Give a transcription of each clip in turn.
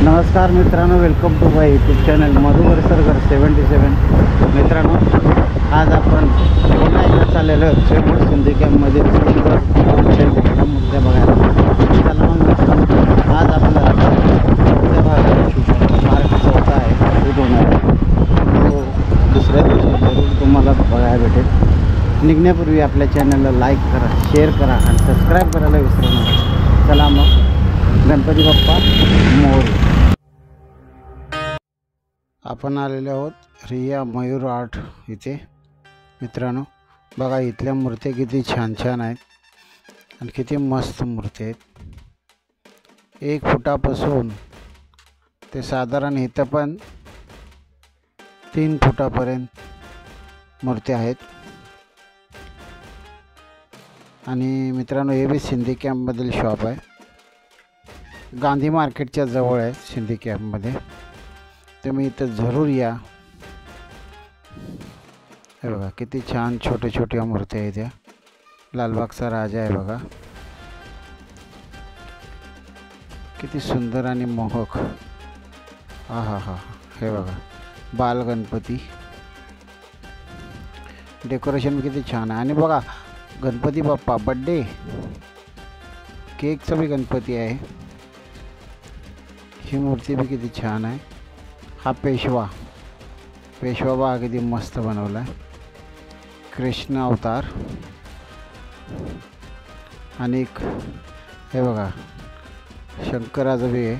नमस्कार मित्रांनो, welcome to my YouTube channel Madhukar Sargar 77. मित्रांनो, आज आपण पुन्हा एकदा चाललेलो आहोत सिंधी कॅम्पमध्ये मुद्दे बघायला. चला मग मित्रांनो, आज आपल्याला त्या भागात मार्ग चौथा आहे शूट होणार आहे. तो दुसऱ्या दिवशी जरूर तुम्हाला बघायला भेटेल. निघण्यापूर्वी आपल्या चॅनलला लाईक करा, शेअर करा आणि सबस्क्राईब करायला विसरू नका. चला मग, गणपती बाप्पा मोरया. आपण आलेलो आहोत रिया मयूर आर्ट इथे. मित्रांनो बघा, इथल्या मूर्त्या किती छान छान आहेत आणि किती मस्त मूर्ती आहेत. 1 फुटापासून ते साधारण इथं पण 3 फुटापर्यंत मूर्त्या आहेत. आणि मित्रांनो, हे बी सिंधी कॅम्पमधील शॉप आहे. गांधी मार्केटच्या जवळ आहे सिंधी कॅम्पमध्ये. तुम्ही इथं जरूर या. हे बघा किती छान छोटे छोट्या मूर्त्या आहेत. त्या लालबागचा राजा आहे बघा, किती सुंदर आणि मोहक. हा हा हा, हे बघा बाल गणपती. डेकोरेशन किती छान आहे. आणि बघा, गणपती बाप्पा बड्डे केकचा बी गणपती आहे. ही मूर्ती बी किती छान आहे. हा पेशवा बघा किती मस्त बनवला आहे. कृष्ण अवतार. आणि हे बघा शंकराचं बी आहे,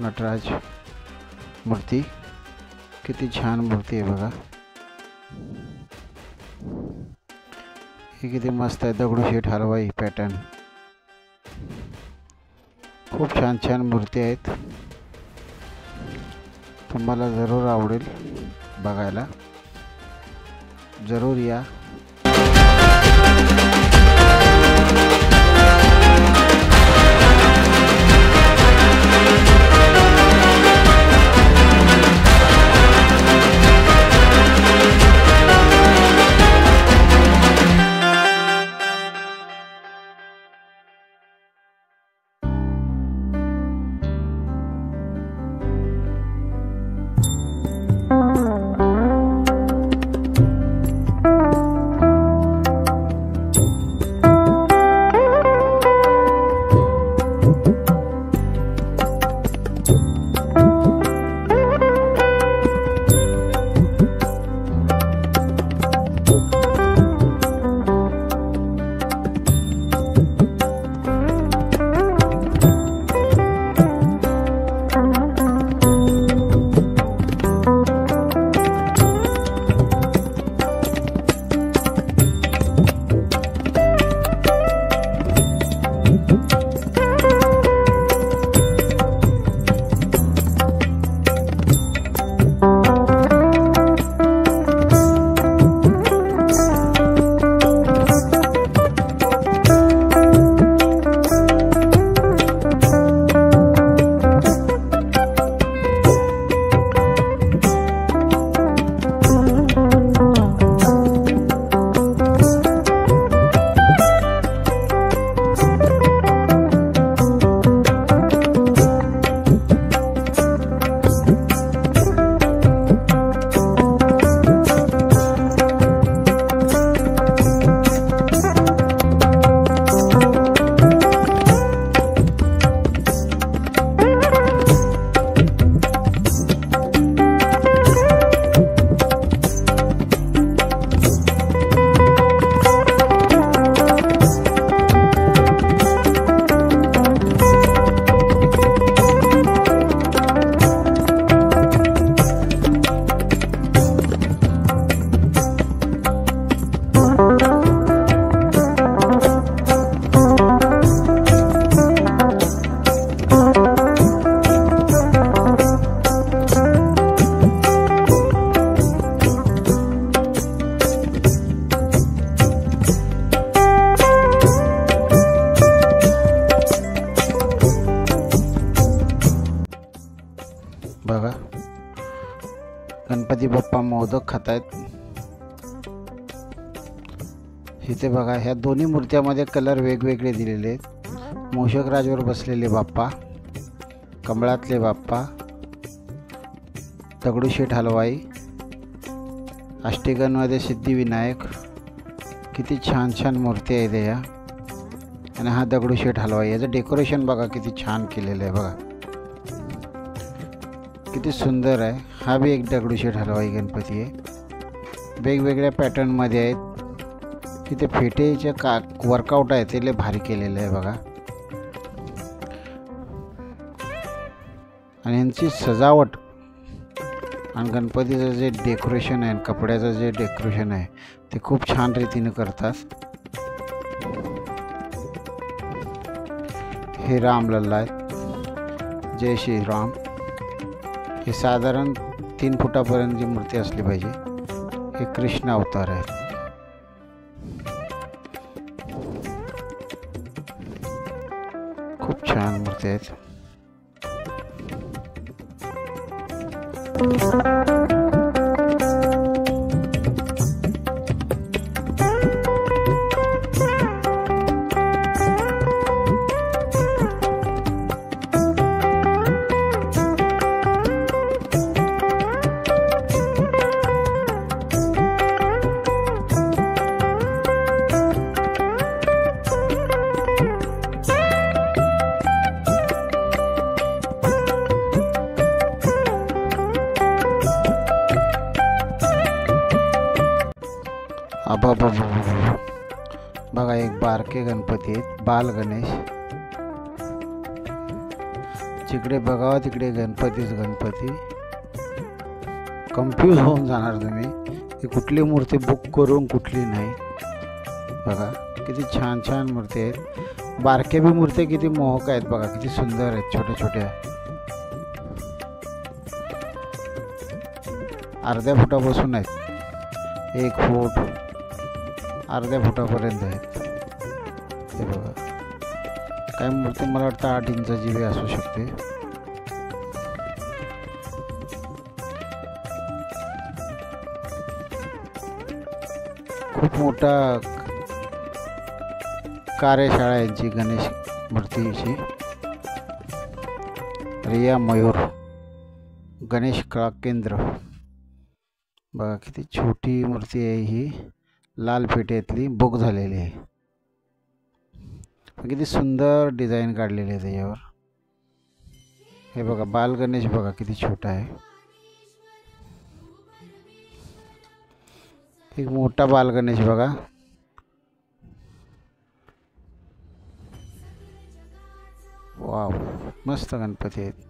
नटराज मूर्ती. किती छान मूर्ती आहे बघा. ही किती मस्त आहे. दगडूशेठ हलवाई पॅटर्न. खूप छान छान मूर्ती आहेत. तुम्हाला जरूर आवडेल बघायला. जरूर या. बघा गणपती बाप्पा मोदक खात आहेत. इथे बघा ह्या दोन्ही मूर्त्यामध्ये कलर वेगवेगळे दिलेले आहेत. मूषकराजवर बसलेले बाप्पा, कमळातले बाप्पा, दगडूशेठ हलवाई, अष्टगणमध्ये सिद्धिविनायक. किती छान छान मूर्ती आहेत या. आणि हा दगडूशेठ हलवाई. याचं डेकोरेशन बघा किती छान केलेलं आहे. बघा किती सुंदर आहे. हा बी एक दगडूशेठ हलवाई गणपती आहे. वेगवेगळ्या पॅटर्नमध्ये आहेत. तिथे फेटेचे वर्कआउट आहे ते लय भारी केलेलं आहे बघा. आणि यांची सजावट आणि गणपतीचं जे डेकोरेशन आहे, कपड्याचं जे डेकोरेशन आहे ते खूप छान रीतीने करतात. हे रामलल्ला आहेत. जय श्रीराम. हे साधारण 3 फुटापर्यंतची मूर्ती असली पाहिजे. हे कृष्ण अवतार आहेत. खूप छान मूर्ती आहेत. बघा एक बारके गणपती आहेत. बाल गणेश. जिकडे बघावं तिकडे गणपतीच गणपती. कन्फ्यूज होऊन जाणार तुम्ही की कुठली मूर्ती बुक करून कुठली नाही. बघा किती छान छान मूर्ती आहेत. बारके बी मूर्ती किती मोहक आहेत. बघा किती सुंदर आहेत. छोट्या छोट्या अर्ध्या फुटापासून आहेत. 1 फूट अर्ध्या फुटापर्यंत आहेत. हे बघा काही मूर्ती मला वाटतं 8 इंचाची बी असू शकते. खूप मोठा कार्यशाळा यांची गणेश मूर्तीची. रिया मयूर गणेश कला केंद्र. बघा किती छोटी मूर्ती आहे ही. लाल फेट्यातली बुक झालेली आहे. किती सुंदर डिझाईन काढलेली आहे त्याच्यावर. हे बघा बाल गणेश बघा किती छोटा आहे. एक मोठा बाल गणेश बघा. वाव मस्त गणपती आहेत.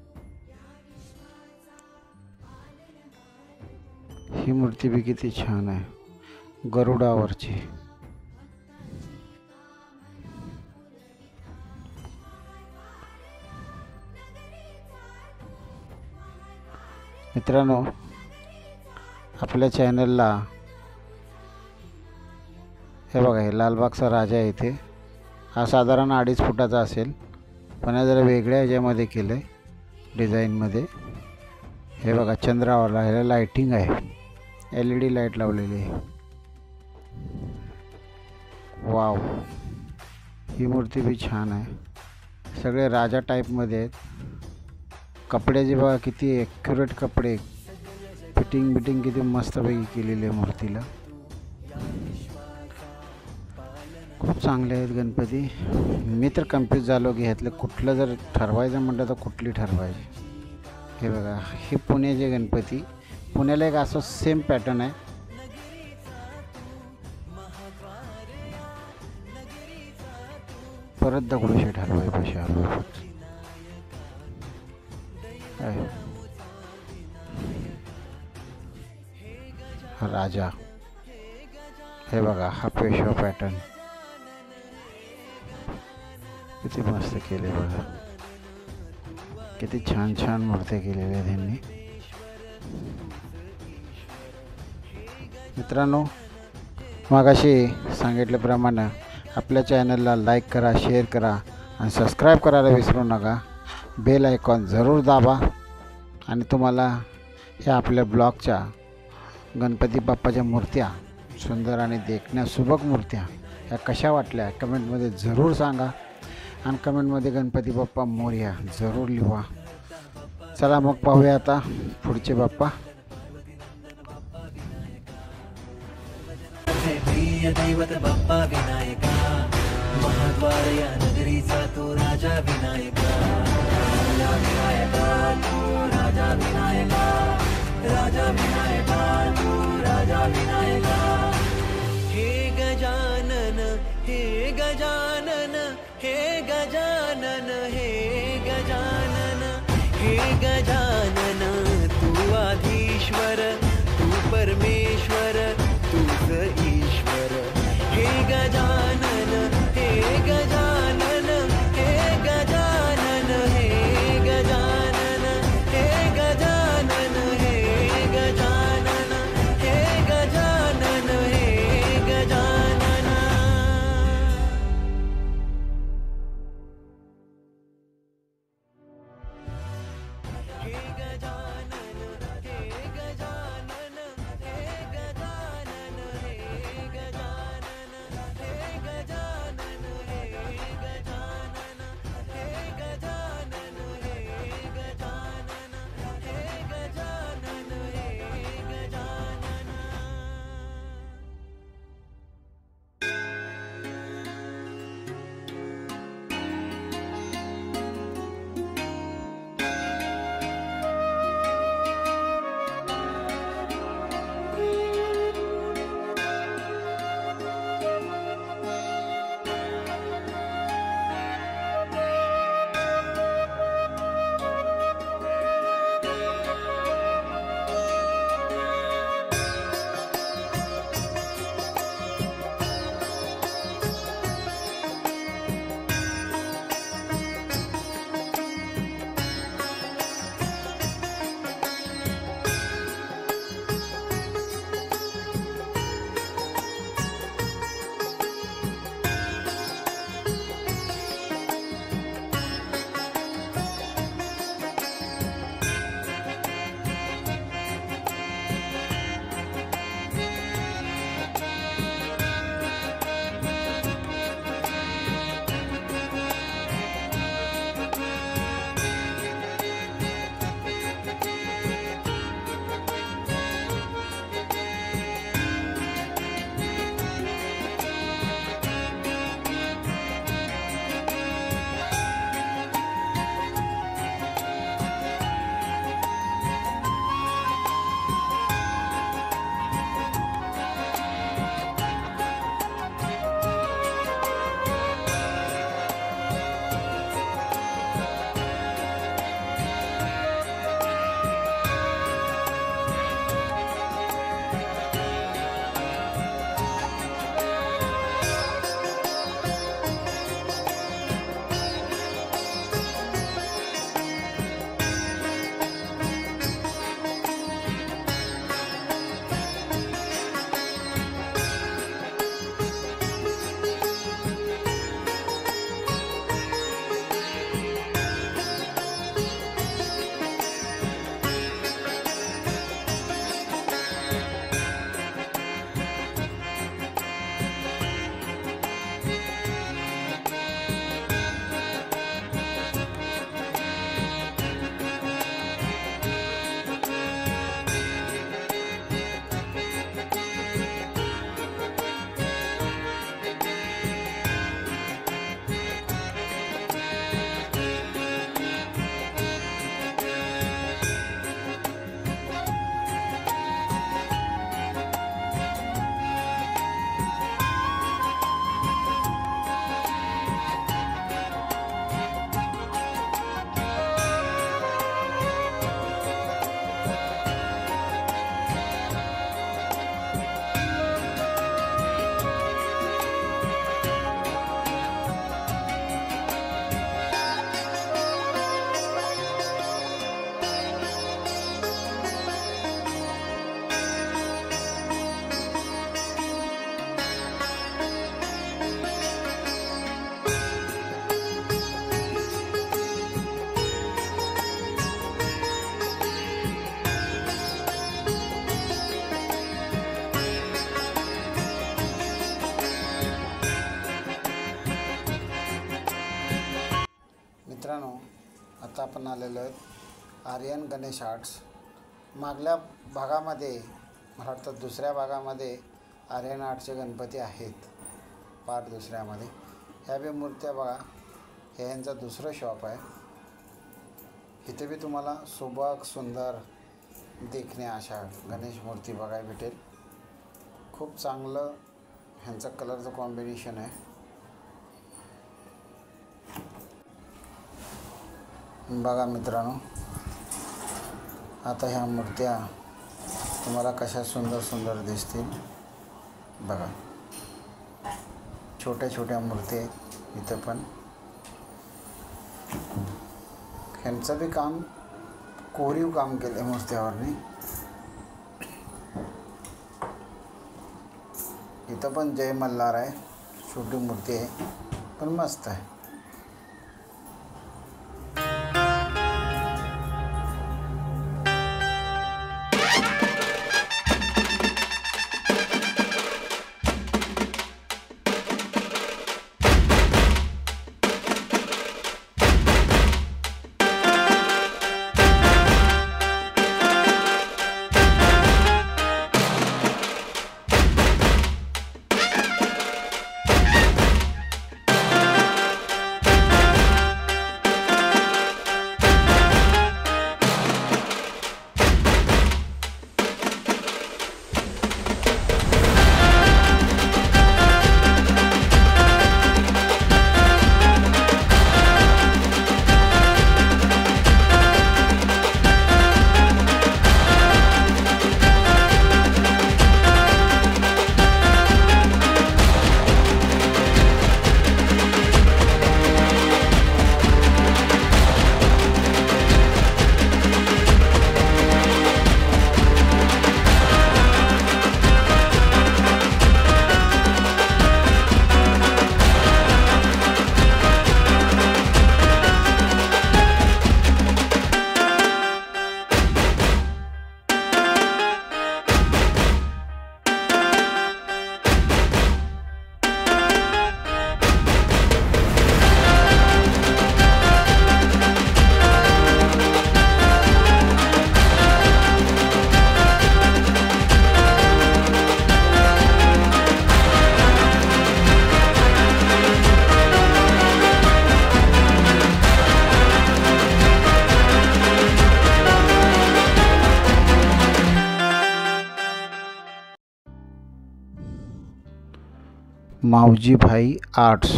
ही मूर्ती बी किती छान आहे. गरुडावरची. मित्रांनो आपल्या चॅनलला हे बघा हे लालबागचा राजा आहे इथे. हा साधारण 2.5 फुटाचा असेल पण हा जरा वेगळ्या ह्याच्यामध्ये केलं आहे डिझाईनमध्ये. हे बघा चंद्रावाला. ह्याला लाईटिंग आहे. LED लाईट लावलेली आहे. वाव ही मूर्ती बी छान आहे. सगळे राजा टाईपमध्ये आहेत. कपड्याचे बघा किती ॲक्युरेट कपडे. फिटिंग किती मस्तपैकी केलेली आहे मूर्तीला. खूप चांगले आहेत गणपती. मी तर कन्फ्यूज झालो की ह्यातलं कुठलं जर ठरवायचं म्हटलं तर कुठली ठरवायची. हे बघा हे पुण्याचे गणपती. पुण्याला एक असं सेम पॅटर्न आहे. परत दगडूशेठ हलवाई पैसे हलवाई राजा. हे बघा हा पेशवा पॅटर्न किती मस्त केले बघा. किती छान छान मूर्त्या केलेल्या त्यांनी. मित्रांनो मगाशी सांगितल्याप्रमाणे आपल्या चॅनलला लाईक करा, शेअर करा आणि सबस्क्राईब करायला विसरू नका. बेल आयकॉन जरूर दाबा आणि तुम्हाला ह्या आपल्या ब्लॉगच्या गणपती बाप्पाच्या मूर्त्या सुंदर आणि देखण्या सुबक मूर्त्या ह्या कशा वाटल्या कमेंटमध्ये जरूर सांगा आणि कमेंटमध्ये गणपती बाप्पा मोरया जरूर लिहा. चला मग पाहूया आता पुढचे बाप्पा. प्रिय दैवत बाप्पा विनायका, महाद्वार या नगरीचा तो राजा विनायका. राजा विनायका तू राजा विनायका, राजा विनायका तू राजा विनायका. हे गजानन हे गजानन हे गजानन हे गजानन हे गजानन, तू आधीश्वर तू परमेश्वर तूच ईश्वर. हे गजानन हे गजानन हे गजानन आपण आलेलो आहोत आर्यन गणेश आर्ट्स. मागल्या भागामध्ये मला वाटतं दुसऱ्या भागामध्ये आर्यन आर्टचे गणपती आहेत, पार्ट दुसऱ्यामध्ये. ह्या बी मूर्त्या बघा, हे यांचं दुसरं शॉप आहे. इथे बी तुम्हाला सुबक सुंदर देखण्या अशा गणेश मूर्ती बघायला भेटेल. खूप चांगलं ह्यांचं कलरचं कॉम्बिनेशन आहे. बघा मित्रांनो, आता ह्या मूर्त्या तुम्हाला कशा सुंदर सुंदर दिसतील. बघा, छोट्या छोट्या मूर्ती आहेत इथं पण. ह्यांचं बी काम कोरीव काम केलं आहे मूर्त्यावरनी. इथं पण जय मल्हार आहे, छोटी मूर्ती आहे पण मस्त आहे. मावजी भाई आर्ट्स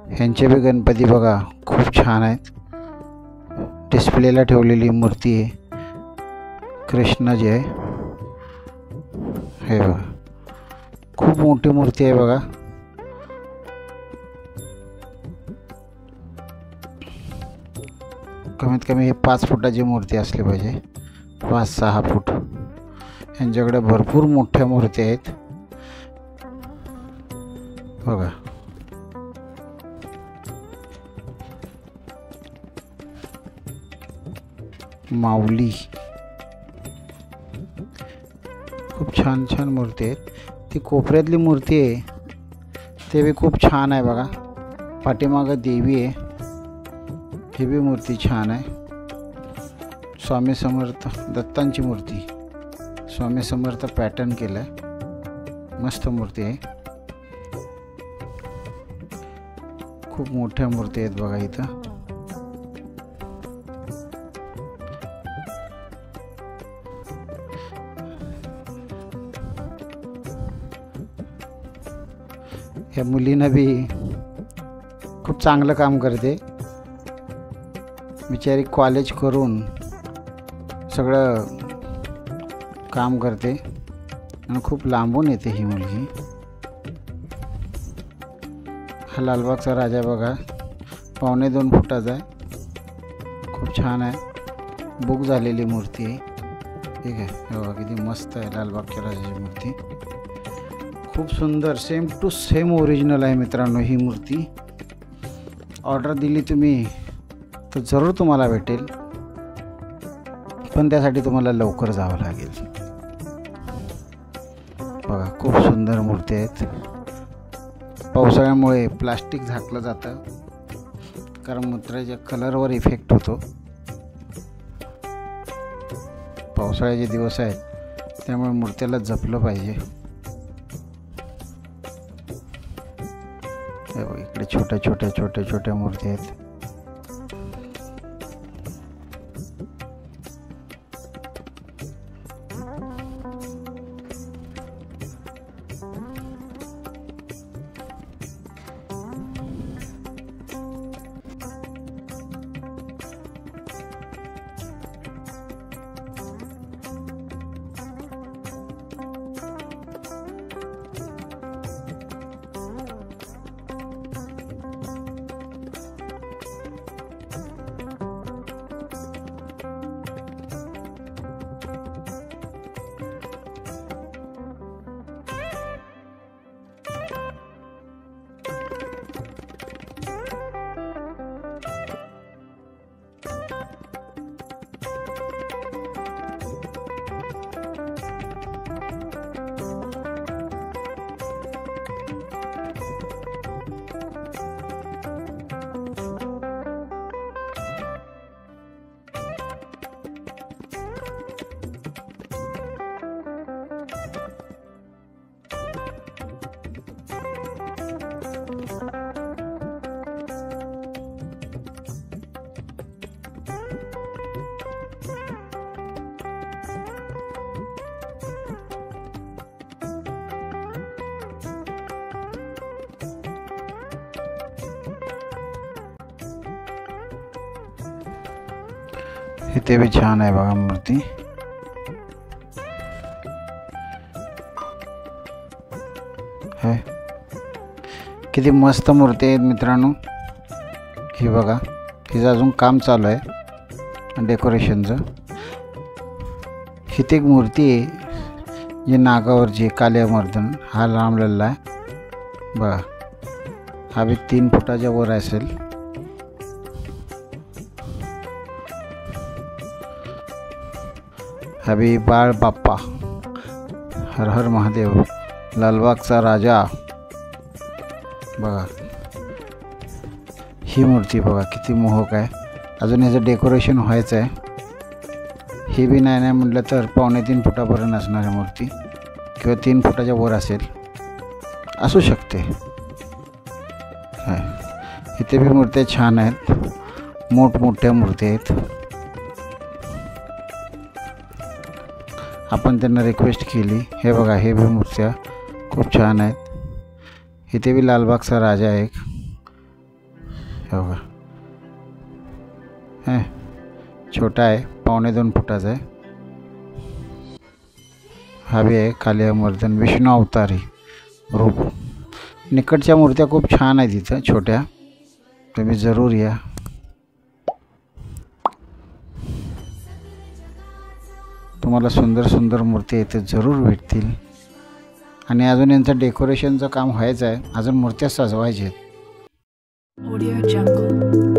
ह्यांचे बी गणपती बघा खूप छान आहेत. डिस्प्लेला ठेवलेली मूर्ती आहे, कृष्ण जी आहे हे बघा. खूप मोठी मूर्ती आहे बघा. कमीत कमी हे 5 फुटाची मूर्ती असली पाहिजे, 5-6 फूट. यांच्याकडे भरपूर मोठ्या मूर्ती आहेत बघा. माऊली खूप छान छान मूर्ती आहेत. ती कोपऱ्यातली मूर्ती आहे ते बी खूप छान आहे बघा. पाठीमागं देवी आहे, ही बी मूर्ती छान आहे. स्वामी समर्थ दत्तांची मूर्ती, स्वामी समर्थ पॅटर्न केलं आहे, मस्त मूर्ती आहे. खूप मोठ्या मूर्ती आहेत बघा इथं. ह्या मुलीनं बी खूप चांगलं काम करते. बिचारी कॉलेज करून सगळं काम करते आणि खूप लांबून येते ही मुलगी. हा लालबागचा राजा बघा, 2.25 फुटाचा आहे, खूप छान आहे. बुक झालेली मूर्ती आहे, ठीक आहे. हे बघा किती मस्त आहे लालबागच्या राजाची मूर्ती. खूप सुंदर, सेम टू सेम ओरिजिनल आहे मित्रांनो ही मूर्ती. ऑर्डर दिली तुम्ही तर जरूर तुम्हाला भेटेल, पण त्यासाठी तुम्हाला लवकर जावं लागेल. बघा खूप सुंदर मूर्ती आहेत. पावसाळ्यामुळे प्लास्टिक झाकलं जातं कारण मूत्राच्या कलरवर इफेक्ट होतो. पावसाळ्याचे दिवस आहेत त्यामुळे मूर्त्याला जपलं पाहिजे. इकडे छोट्या मूर्ती आहेत. इथे भी छान आहे बघा मूर्ती. है किती मस्त मूर्ती आहेत मित्रांनो. ही बघा, हिचं अजून काम चालू आहे डेकोरेशनचं. हिथे एक मूर्ती आहे जी नागावरची कालियामर्दन हा लांबलेला आहे बघा. हा बी 3 फुटाच्या वर असेल. हा बी बाळ बाप्पा, हर हर महादेव, लालबागचा राजा बघा. ही मूर्ती बघा किती मोहक आहे. अजून याचं डेकोरेशन व्हायचं आहे. ही बी नाही म्हटलं तर 2.25 फुटापर्यंत असणारी मूर्ती किंवा 3 फुटाच्या वर असेल, असू शकते. इथे बी मूर्त्या छान आहेत, मोठमोठ्या मूर्ती आहेत. आपण त्यांना रिक्वेस्ट केली. हे बघा, हे बी मूर्त्या खूप छान आहेत. इथे बी लालबागचा राजा आहे एक. हे बघा, छोटा आहे, 2.25 फुटाचा आहे. हा बी आहे कालियामर्दन विष्णू अवतारी रूप. निकटच्या मूर्त्या खूप छान आहेत इथं छोट्या, तुम्ही जरूर या. तुम्हाला सुंदर सुंदर मूर्ती इथे जरूर भेटतील. आणि अजून यांचं डेकोरेशनचं काम व्हायचं आहे, अजून मूर्त्या सजवायच्या आहेत. Audio Jungle.